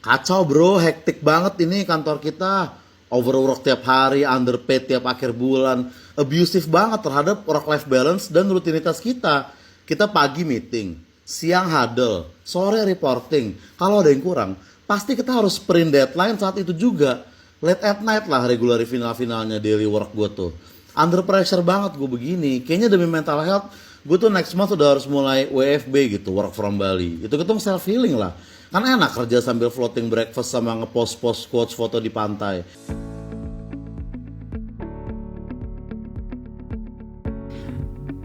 Kacau bro, hektik banget ini kantor kita. Overwork tiap hari, underpaid tiap akhir bulan. Abusive banget terhadap work-life balance dan rutinitas kita. Kita pagi meeting, siang huddle, sore reporting. Kalau ada yang kurang, pasti kita harus sprint deadline saat itu juga. Late at night lah regular final-finalnya daily work gue tuh. Under pressure banget gue begini. Kayaknya demi mental health, gue tuh next month udah harus mulai WFB gitu, work from Bali. Itu self healing lah. Kan enak kerja sambil floating breakfast sama ngepost-post quotes foto di pantai.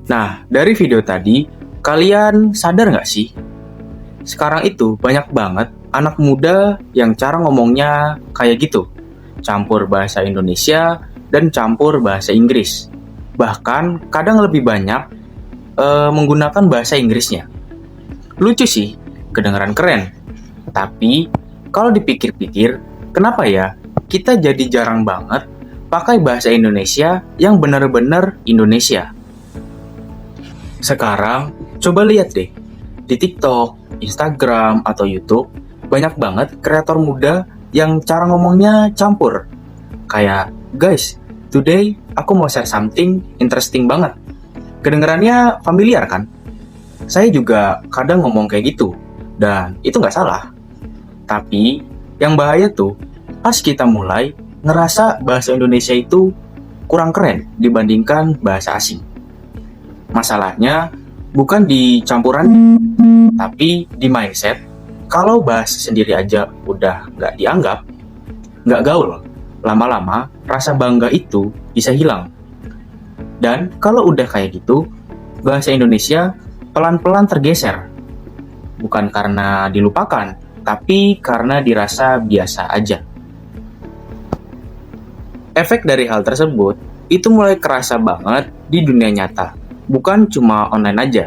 Nah, dari video tadi, kalian sadar nggak sih? Sekarang itu banyak banget anak muda yang cara ngomongnya kayak gitu. Campur bahasa Indonesia dan campur bahasa Inggris. Bahkan kadang lebih banyak menggunakan bahasa Inggrisnya. Lucu sih, kedengeran keren. Tapi, kalau dipikir-pikir, kenapa ya kita jadi jarang banget pakai bahasa Indonesia yang benar-benar Indonesia? Sekarang, coba lihat deh, di TikTok, Instagram, atau YouTube, banyak banget kreator muda yang cara ngomongnya campur. Kayak, guys, today aku mau share something interesting banget. Kedengarannya familiar kan? Saya juga kadang ngomong kayak gitu, dan itu nggak salah. Tapi, yang bahaya tuh, pas kita mulai ngerasa bahasa Indonesia itu kurang keren dibandingkan bahasa asing. Masalahnya bukan di campuran, tapi di mindset. Kalau bahasa sendiri aja udah nggak dianggap, nggak gaul, lama-lama rasa bangga itu bisa hilang. Dan kalau udah kayak gitu, bahasa Indonesia pelan-pelan tergeser. Bukan karena dilupakan, tapi karena dirasa biasa aja. Efek dari hal tersebut itu mulai kerasa banget di dunia nyata. Bukan cuma online aja.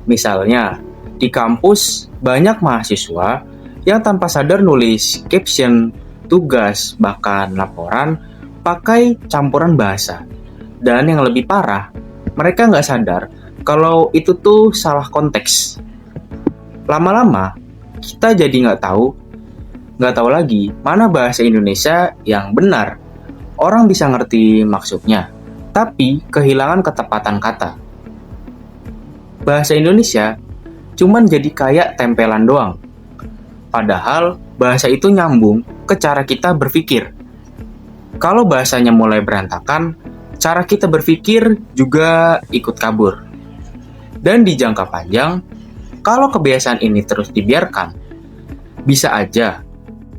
Misalnya, di kampus banyak mahasiswa yang tanpa sadar nulis caption, tugas, bahkan laporan pakai campuran bahasa. Dan yang lebih parah, mereka nggak sadar kalau itu tuh salah konteks. Lama-lama, kita jadi nggak tahu lagi mana bahasa Indonesia yang benar. Orang bisa ngerti maksudnya, tapi kehilangan ketepatan kata. Bahasa Indonesia cuman jadi kayak tempelan doang. Padahal bahasa itu nyambung ke cara kita berpikir. Kalau bahasanya mulai berantakan, cara kita berpikir juga ikut kabur. Dan di jangka panjang, kalau kebiasaan ini terus dibiarkan, bisa aja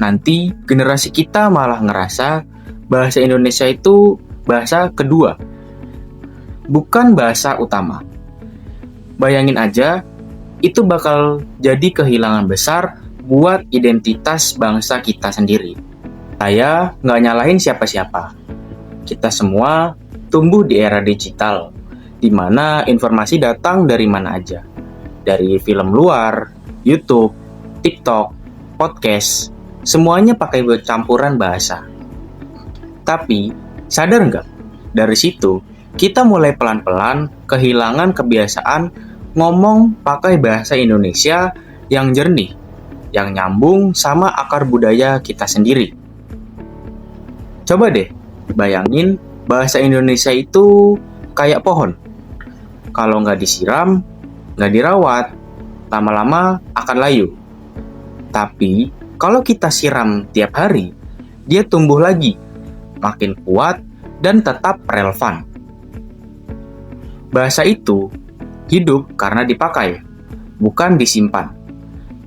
nanti generasi kita malah ngerasa bahasa Indonesia itu bahasa kedua, bukan bahasa utama. Bayangin aja, itu bakal jadi kehilangan besar buat identitas bangsa kita sendiri. Saya nggak nyalahin siapa-siapa. Kita semua tumbuh di era digital, di mana informasi datang dari mana aja. Dari film luar, YouTube, TikTok, podcast, semuanya pakai campuran bahasa. Tapi, sadar nggak? Dari situ, kita mulai pelan-pelan kehilangan kebiasaan ngomong pakai bahasa Indonesia yang jernih, yang nyambung sama akar budaya kita sendiri. Coba deh, bayangin bahasa Indonesia itu kayak pohon. Kalau nggak disiram, nggak dirawat, lama-lama akan layu. Tapi, kalau kita siram tiap hari, dia tumbuh lagi, makin kuat, dan tetap relevan. Bahasa itu hidup karena dipakai, bukan disimpan.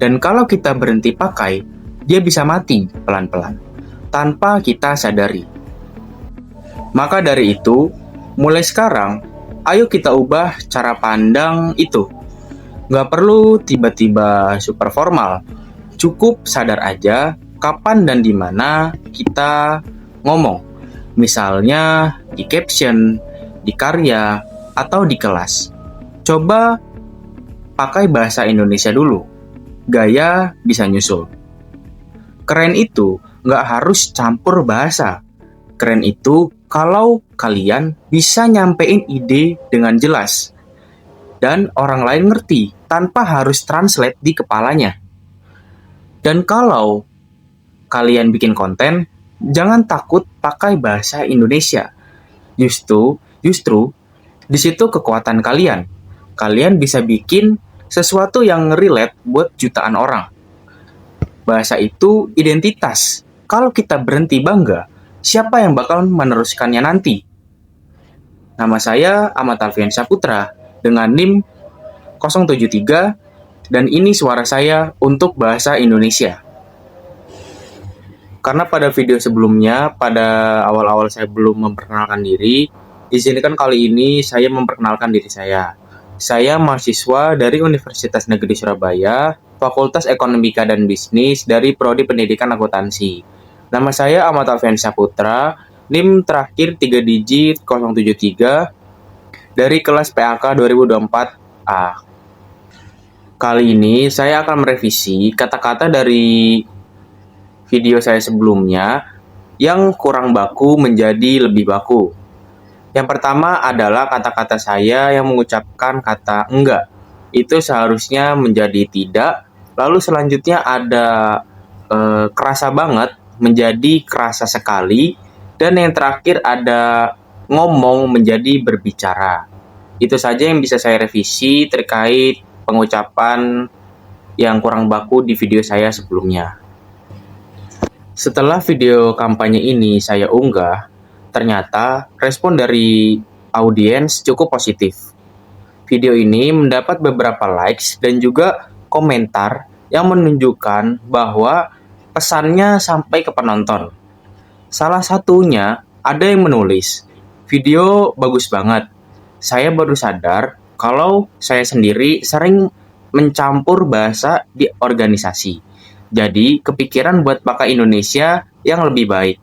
Dan kalau kita berhenti pakai, dia bisa mati pelan-pelan, tanpa kita sadari. Maka dari itu, mulai sekarang, ayo kita ubah cara pandang itu. Nggak perlu tiba-tiba super formal, cukup sadar aja kapan dan di mana kita ngomong. Misalnya di caption, di karya, atau di kelas. Coba pakai bahasa Indonesia dulu. Gaya bisa nyusul. Keren itu nggak harus campur bahasa. Keren itu kalau kalian bisa nyampein ide dengan jelas. Dan orang lain ngerti tanpa harus translate di kepalanya. Dan kalau kalian bikin konten, jangan takut pakai bahasa Indonesia. Justru di situ kekuatan kalian. Kalian bisa bikin sesuatu yang relate buat jutaan orang. Bahasa itu identitas. Kalau kita berhenti bangga, siapa yang bakal meneruskannya nanti? Nama saya Ahmad Alfian Saputra dengan NIM 073 dan ini suara saya untuk bahasa Indonesia. Karena pada video sebelumnya, pada awal-awal saya belum memperkenalkan diri, izinkan kali ini saya memperkenalkan diri saya. Saya mahasiswa dari Universitas Negeri Surabaya, Fakultas Ekonomika dan Bisnis dari Prodi Pendidikan Akuntansi. Nama saya Ahmad Alfian Saputra, NIM terakhir 3 digit 073 dari kelas PAK 2024A. Kali ini saya akan merevisi kata-kata dari video saya sebelumnya yang kurang baku menjadi lebih baku. Yang pertama adalah kata-kata saya yang mengucapkan kata enggak. Itu seharusnya menjadi tidak. Lalu selanjutnya ada kerasa banget menjadi kerasa sekali. Dan yang terakhir ada ngomong menjadi berbicara. Itu saja yang bisa saya revisi terkait pengucapan yang kurang baku di video saya sebelumnya. Setelah video kampanye ini saya unggah, ternyata respon dari audiens cukup positif. Video ini mendapat beberapa likes dan juga komentar yang menunjukkan bahwa pesannya sampai ke penonton. Salah satunya ada yang menulis, "Video bagus banget. Saya baru sadar kalau saya sendiri sering mencampur bahasa di organisasi. Jadi, kepikiran buat pakai Indonesia yang lebih baik."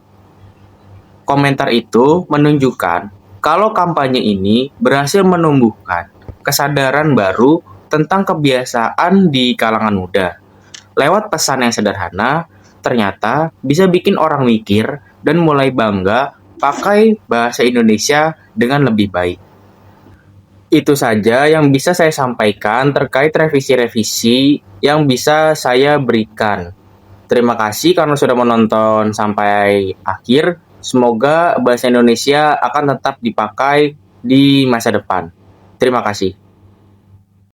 Komentar itu menunjukkan kalau kampanye ini berhasil menumbuhkan kesadaran baru tentang kebiasaan di kalangan muda. Lewat pesan yang sederhana, ternyata bisa bikin orang mikir dan mulai bangga pakai bahasa Indonesia dengan lebih baik. Itu saja yang bisa saya sampaikan terkait revisi-revisi yang bisa saya berikan. Terima kasih karena sudah menonton sampai akhir. Semoga bahasa Indonesia akan tetap dipakai di masa depan. Terima kasih.